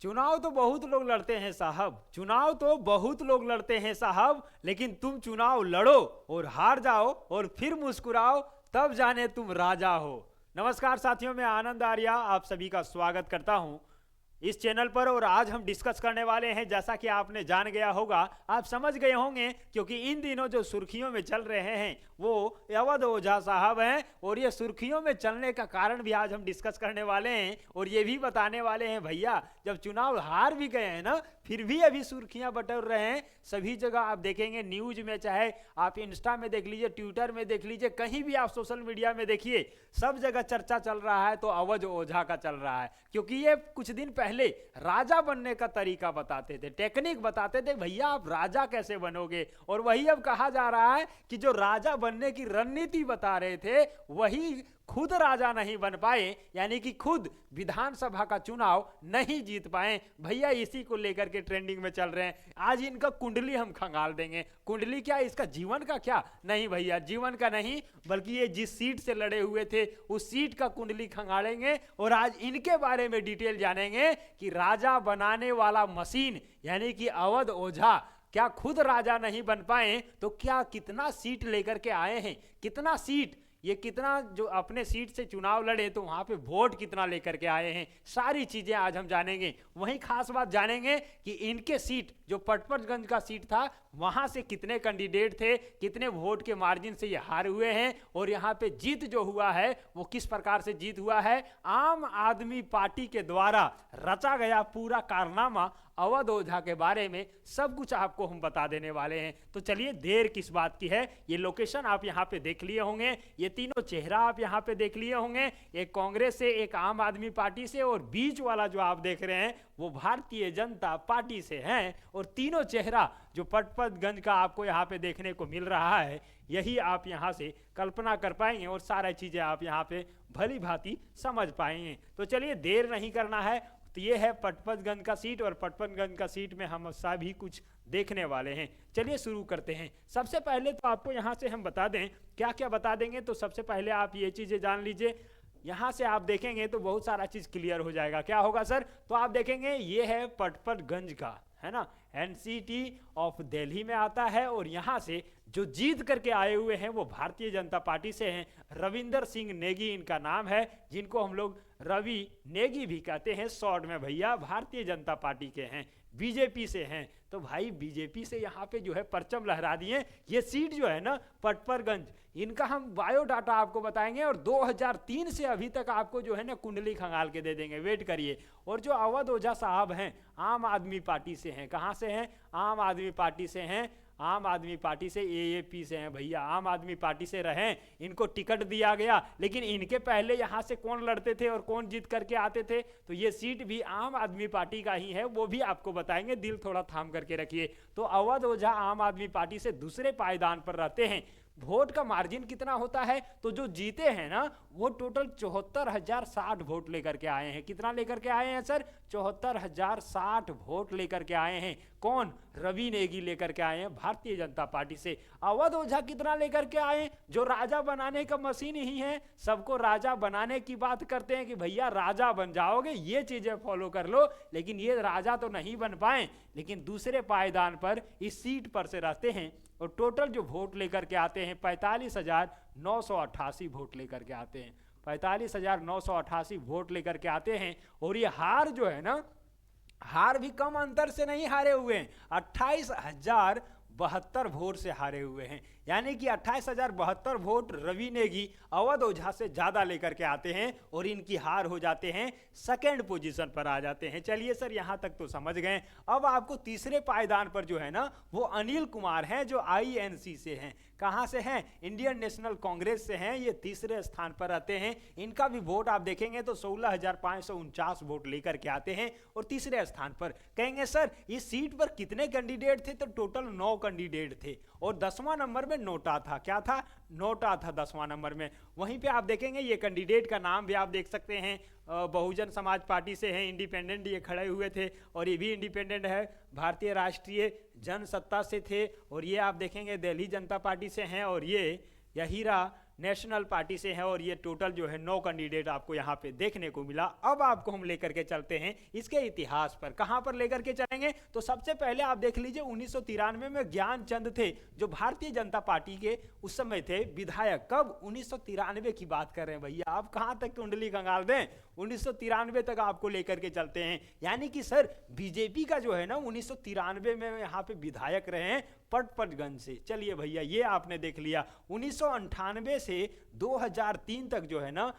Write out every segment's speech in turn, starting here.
चुनाव तो बहुत लोग लड़ते हैं साहब, चुनाव तो बहुत लोग लड़ते हैं साहब, लेकिन तुम चुनाव लड़ो और हार जाओ और फिर मुस्कुराओ, तब जाने तुम राजा हो। नमस्कार साथियों, मैं आनंद आर्या आप सभी का स्वागत करता हूं इस चैनल पर। और आज हम डिस्कस करने वाले हैं, जैसा कि आपने जान गया होगा, आप समझ गए होंगे, क्योंकि इन दिनों जो सुर्खियों में चल रहे हैं वो अवध ओझा साहब हैं। और ये सुर्खियों में चलने का कारण भी आज हम डिस्कस करने वाले हैं और ये भी बताने वाले हैं, भैया जब चुनाव हार भी गए हैं ना, फिर भी अभी सुर्खियां बटोर रहे हैं। सभी जगह आप देखेंगे, न्यूज में, चाहे आप इंस्टा में देख लीजिए, ट्विटर में देख लीजिए, कहीं भी आप सोशल मीडिया में देखिए, सब जगह चर्चा चल रहा है तो अवध ओझा का चल रहा है। क्योंकि ये कुछ दिन पहले राजा बनने का तरीका बताते थे, टेक्निक बताते थे, भैया आप राजा कैसे बनोगे। और वही अब कहा जा रहा है कि जो राजा बनने की रणनीति बता रहे थे वही खुद राजा नहीं बन पाए, यानी कि खुद विधानसभा का चुनाव नहीं जीत पाए। भैया इसी को लेकर के ट्रेंडिंग में चल रहे हैं। आज इनका कुंडली हम खंगाल देंगे। कुंडली क्या, इसका जीवन का क्या? नहीं भैया, जीवन का नहीं, बल्कि ये जिस सीट से लड़े हुए थे उस सीट का कुंडली खंगालेंगे और आज इनके बारे में डिटेल जानेंगे कि राजा बनाने वाला मशीन यानी कि अवध ओझा क्या खुद राजा नहीं बन पाए तो क्या कितना सीट लेकर के आए हैं, कितना सीट, ये कितना जो अपने सीट से चुनाव लड़े तो वहां पे वोट कितना लेकर के आए हैं, सारी चीजें आज हम जानेंगे। वहीं खास बात जानेंगे कि इनके सीट जो पटपटगंज का सीट था वहां से कितने कैंडिडेट थे, कितने वोट के मार्जिन से ये हारे हुए हैं और यहाँ पे जीत जो हुआ है वो किस प्रकार से जीत हुआ है। आम आदमी पार्टी के द्वारा रचा गया पूरा कारनामा अवध ओझा के बारे में सब कुछ आपको हम बता देने वाले हैं। तो चलिए, देर किस बात की है। ये लोकेशन आप यहाँ पे देख लिए होंगे, ये तीनों चेहरा आप यहाँ पे देख लिए होंगे, एक कांग्रेस से, एक आम आदमी पार्टी से और बीच वाला जो आप देख रहे हैं वो भारतीय जनता पार्टी से हैं। और तीनों चेहरा जो पटपटगंज का आपको यहाँ पे देखने को मिल रहा है, यही आप यहाँ से कल्पना कर पाएंगे और सारी चीजें आप यहाँ पे भली भांति समझ पाएंगे। तो चलिए, देर नहीं करना है। तो ये है पटपटगंज का सीट और पटपटगंज का सीट में हम सभी कुछ देखने वाले हैं। चलिए शुरू करते हैं। सबसे पहले तो आपको यहाँ से हम बता दें, क्या क्या बता देंगे, तो सबसे पहले आप ये चीजें जान लीजिए। यहाँ से आप देखेंगे तो बहुत सारा चीज क्लियर हो जाएगा। क्या होगा सर? तो आप देखेंगे ये है पटपटगंज का, है ना, एनसीटी ऑफ दिल्ली में आता है। और यहाँ से जो जीत करके आए हुए हैं वो भारतीय जनता पार्टी से हैं। रविंदर सिंह नेगी इनका नाम है, जिनको हम लोग रवि नेगी भी कहते हैं शॉर्ट में। भैया भारतीय जनता पार्टी के हैं, बीजेपी से हैं। तो भाई बीजेपी से यहाँ पे जो है परचम लहरा दिए। ये सीट जो है ना पटपटगंज, इनका हम बायोडाटा आपको बताएंगे और 2003 से अभी तक आपको जो है ना कुंडली खंगाल के दे देंगे, वेट करिए। और जो अवध ओझा साहब हैं आम आदमी पार्टी से हैं। कहाँ से हैं? आम आदमी पार्टी से हैं। आम आदमी पार्टी से, एएपी से हैं भैया, आम आदमी पार्टी से रहे, इनको टिकट दिया गया। लेकिन इनके पहले यहाँ से कौन लड़ते थे और कौन जीत करके आते थे, तो ये सीट भी आम आदमी पार्टी का ही है, वो भी आपको बताएंगे। दिल थोड़ा थाम करके रखिए। तो अवध ओझा आम आदमी पार्टी से दूसरे पायदान पर रहते हैं। वोट का मार्जिन कितना होता है, तो जो जीते हैं ना वो टोटल 74,060 वोट लेकर के आए हैं। कितना लेकर के आए हैं सर? 74,060 वोट लेकर के आए हैं। कौन? रवि नेगी लेकर के आए हैं भारतीय जनता पार्टी से। अवध ओझा कितना लेकर के आए? जो राजा बनाने का मशीन ही है, सबको राजा बनाने की बात करते हैं कि भैया राजा बन जाओगे, ये चीजें फॉलो कर लो। लेकिन ये राजा तो नहीं बन पाए, लेकिन दूसरे पायदान पर इस सीट पर से रहते हैं। और टोटल जो वोट लेकर के आते हैं 45,988 वोट लेकर के आते हैं। 45,988 वोट लेकर के आते हैं। और ये हार जो है ना, हार भी कम अंतर से नहीं हारे हुए हैं, 28,072 वोट से हारे हुए हैं। यानी कि 28,072 वोट रवि नेगी अवध ओझा से ज्यादा लेकर के आते हैं और इनकी हार हो जाते हैं, सेकेंड पोजीशन पर आ जाते हैं। चलिए सर, यहां तक तो समझ गए। अब आपको तीसरे पायदान पर जो है ना वो अनिल कुमार हैं, जो आईएनसी से हैं। कहां से हैं? इंडियन नेशनल कांग्रेस से हैं। ये तीसरे स्थान पर रहते हैं। इनका भी वोट आप देखेंगे तो 16,549 वोट लेकर के आते हैं और तीसरे स्थान पर। कहेंगे सर इस सीट पर कितने कैंडिडेट थे, तो टोटल 9 कैंडिडेट थे और 10वां नंबर में नोटा था। क्या था? नोटा था 10वां नंबर में। वहीं पे आप देखेंगे ये कैंडिडेट का नाम भी आप देख सकते हैं, बहुजन समाज पार्टी से हैं, इंडिपेंडेंट ये खड़े हुए थे और ये भी इंडिपेंडेंट है, भारतीय राष्ट्रीय जनसत्ता से थे। और ये आप देखेंगे दिल्ली जनता पार्टी से हैं और ये यहीरा नेशनल पार्टी से हैं और ये टोटल जो है 9 कैंडिडेट आपको यहाँ पे देखने को मिला। अब आपको हम लेकर के चलते हैं इसके इतिहास पर। कहाँ पर लेकर के चलेंगे तो सबसे पहले आप देख लीजिए 1993 में ज्ञानचंद थे जो भारतीय जनता पार्टी के उस समय थे विधायक। कब? 1993 की बात कर रहे हैं भैया, आप कहाँ तक कुंडली कंगाल दें, 1993 तक आपको लेकर के चलते हैं। यानी कि सर बीजेपी का जो है ना 1993 में यहाँ पे विधायक रहे हैं पटपटगंज से। चलिए भैया ये आपने देख लिया। 1998 से 2003 तक जो है ना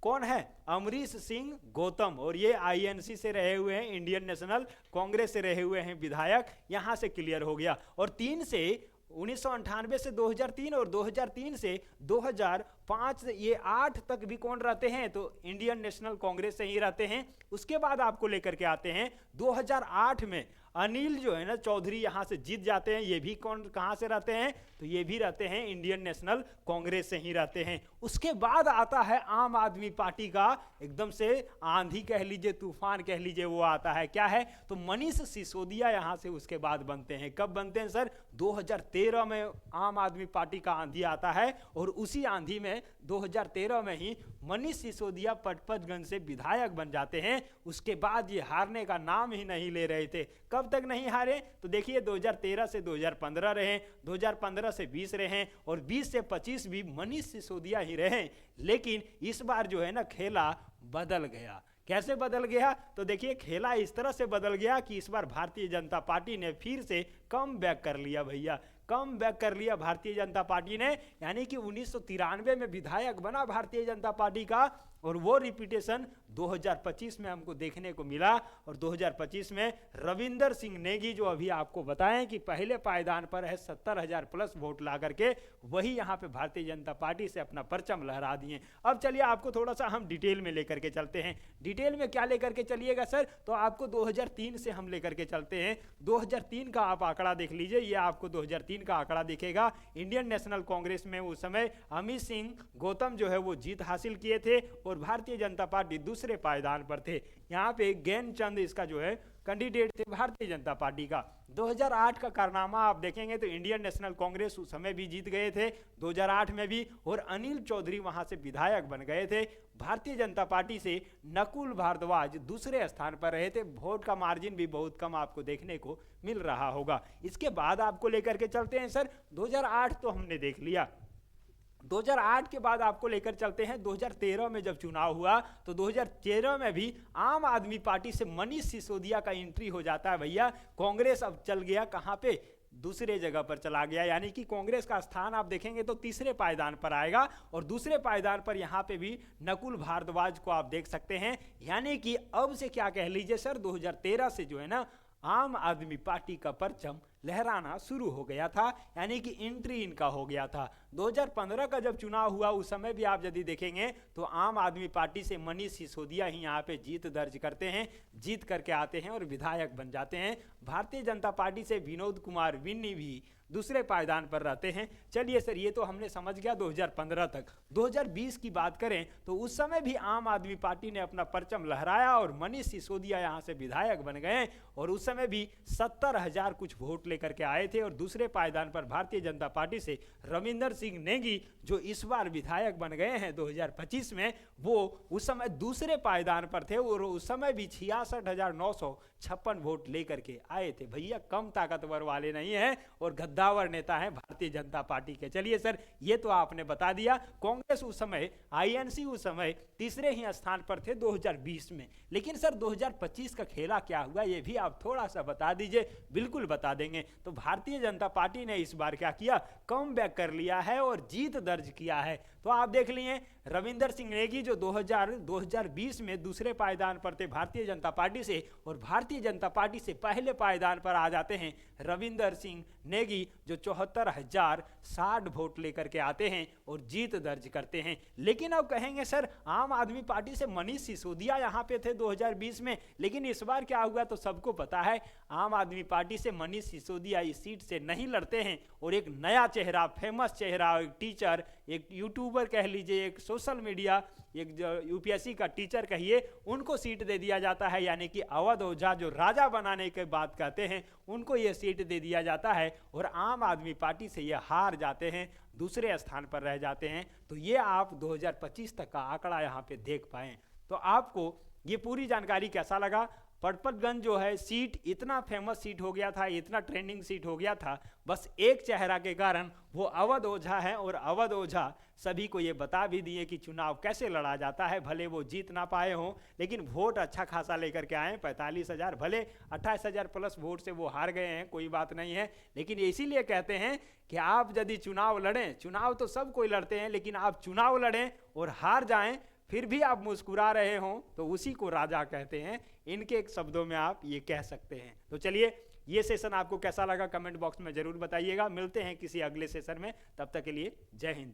कौन है? अमरीश सिंह गौतम, और ये आईएनसी से रहे हुए हैं, इंडियन नेशनल कांग्रेस से रहे हुए हैं विधायक। यहां से क्लियर हो गया। और 3 से 1998 से 2003 और 2003 से 2005 ये 8 तक भी कौन रहते हैं? तो इंडियन नेशनल कांग्रेस से ही रहते हैं। उसके बाद आपको लेकर के आते हैं 2008 में अनिल जो है ना चौधरी यहाँ से जीत जाते हैं। ये भी कौन कहाँ से रहते हैं? तो ये भी रहते हैं इंडियन नेशनल कांग्रेस से ही रहते हैं। उसके बाद आता है आम आदमी पार्टी का एकदम से आंधी कह लीजिए, तूफान कह लीजिए, वो आता है। क्या है? तो मनीष सिसोदिया यहाँ से उसके बाद बनते हैं। कब बनते हैं सर? 2013 में आम आदमी पार्टी का आंधी आता है और उसी आंधी में 2013 में ही मनीष सिसोदिया पटपटगंज से विधायक बन जाते हैं। उसके बाद ये हारने का नाम ही नहीं ले रहे थे। कब तक नहीं हारे? तो देखिए 2013 से 2015 रहे, 2015 से 20 रहे और 20 से 25 भी मनीष सिसोदिया ही रहे। लेकिन इस बार जो है ना खेला बदल गया। कैसे बदल गया? तो देखिए खेला इस तरह से बदल गया कि इस बार भारतीय जनता पार्टी ने फिर से कम बैक कर लिया भैया, कम बैक कर लिया भारतीय जनता पार्टी ने। यानी कि 1993 में विधायक बना भारतीय जनता पार्टी का और वो रिपीटेशन 2025 में हमको देखने को मिला। और 2025 में रविंदर सिंह नेगी जो अभी आपको बताएं कि पहले पायदान पर है 70,000 प्लस वोट ला करके वही यहाँ पे भारतीय जनता पार्टी से अपना परचम लहरा दिए। अब चलिए आपको थोड़ा सा हम डिटेल में लेकर के चलते हैं। डिटेल में क्या लेकर के चलिएगा सर? तो आपको 2003 से हम लेकर के चलते हैं। 2003 का आप आंकड़ा देख लीजिए, ये आपको 2003 का आंकड़ा दिखेगा। इंडियन नेशनल कांग्रेस में उस समय अमित सिंह गौतम जो है वो जीत हासिल किए थे और भारतीय जनता पार्टी दूसरे पायदान पर थे। यहाँ पे ज्ञानचंद इसका जो है कैंडिडेट थे भारतीय जनता पार्टी का। 2008 का कारनामा आप देखेंगे तो इंडियन नेशनल कांग्रेस उस समय भी जीत गए थे 2008 में भी, और अनिल चौधरी वहां से विधायक बन गए थे। भारतीय जनता पार्टी से नकुल भारद्वाज दूसरे स्थान पर रहे थे। वोट का मार्जिन भी बहुत कम आपको देखने को मिल रहा होगा। इसके बाद आपको लेकर के चलते हैं सर 2008 तो हमने देख लिया। 2008 के बाद आपको लेकर चलते हैं 2013 में जब चुनाव हुआ तो 2013 में भी आम आदमी पार्टी से मनीष सिसोदिया का एंट्री हो जाता है भैया। कांग्रेस अब चल गया कहां पे? दूसरे जगह पर चला गया। यानी कि कांग्रेस का स्थान आप देखेंगे तो तीसरे पायदान पर आएगा और दूसरे पायदान पर यहां पे भी नकुल भारद्वाज को आप देख सकते हैं। यानी कि अब से क्या कह लीजिए सर 2013 से जो है ना आम आदमी पार्टी का परचम लहराना शुरू हो गया था। यानी कि एंट्री इनका हो गया था। 2015 का जब चुनाव हुआ उस समय भी आप यदि देखेंगे तो आम आदमी पार्टी से मनीष सिसोदिया ही यहाँ पे जीत दर्ज करते हैं, जीत करके आते हैं और विधायक बन जाते हैं। भारतीय जनता पार्टी से विनोद कुमार विन्नी भी दूसरे पायदान पर रहते हैं। चलिए सर ये तो हमने समझ गया 2015 तक। 2020 की बात करें तो उस समय भी आम आदमी पार्टी ने अपना परचम लहराया और मनीष सिसोदिया यहाँ से विधायक बन गए और उस समय भी 70,000 कुछ वोट लेकर के आए थे। और दूसरे पायदान पर भारतीय जनता पार्टी से रविंदर सिंह नेगी जो इस बार विधायक बन गए हैं 2025 में, वो उस समय दूसरे पायदान पर थे और उस समय भी 66,956 वोट लेकर के आए थे। भैया कम ताकतवर वाले नहीं है और गद्दावर नेता है भारतीय जनता पार्टी के। चलिए सर ये तो आपने बता दिया। कांग्रेस उस समय, आईएनसी उस समय तीसरे ही स्थान पर थे 2020 में। लेकिन सर 2025 का खेला क्या हुआ ये भी आप थोड़ा सा बता दीजिए। बिल्कुल बता देंगे। तो भारतीय जनता पार्टी ने इस बार क्या किया? कम बैक कर लिया है और जीत दर्ज किया है। तो आप देख लिए रविंदर सिंह नेगी जो 2020 में दूसरे पायदान पर थे भारतीय जनता पार्टी से, और भारतीय जनता पार्टी से पहले पायदान पर आ जाते हैं रविंदर सिंह नेगी जो 74,060 वोट लेकर के आते हैं और जीत दर्ज करते हैं। लेकिन अब कहेंगे सर आम आदमी पार्टी से मनीष सिसोदिया यहाँ पे थे 2020 में, लेकिन इस बार क्या हुआ? तो सबको पता है आम आदमी पार्टी से मनीष सिसोदिया इस सीट से नहीं लड़ते हैं और एक नया चेहरा, फेमस चेहरा, एक टीचर, एक यूट्यूबर कह लीजिए, एक सोशल मीडिया, एक जो यूपीएससी का टीचर कहिए, उनको सीट दे दिया जाता है। यानी कि अवध ओझा जो राजा बनाने की बात कहते हैं, उनको ये सीट दे दिया जाता है और आम आदमी पार्टी से ये हार जाते हैं, दूसरे स्थान पर रह जाते हैं। तो ये आप 2025 तक का आंकड़ा यहाँ पे देख पाएँ। तो आपको ये पूरी जानकारी कैसा लगा? पड़पतगंज जो है सीट इतना फेमस सीट हो गया था, इतना ट्रेंडिंग सीट हो गया था, बस एक चेहरा के कारण। वो अवध ओझा है और अवध ओझा सभी को ये बता भी दिए कि चुनाव कैसे लड़ा जाता है। भले वो जीत ना पाए हों, लेकिन वोट अच्छा खासा लेकर के आए, 45,000, भले 28,000 प्लस वोट से वो हार गए हैं, कोई बात नहीं है। लेकिन इसीलिए कहते हैं कि आप यदि चुनाव लड़ें, चुनाव तो सब कोई लड़ते हैं, लेकिन आप चुनाव लड़ें और हार जाएं, फिर भी आप मुस्कुरा रहे हों, तो उसी को राजा कहते हैं। इनके शब्दों में आप ये कह सकते हैं। तो चलिए, ये सेशन आपको कैसा लगा कमेंट बॉक्स में जरूर बताइएगा। मिलते हैं किसी अगले सेशन में, तब तक के लिए जय हिंद।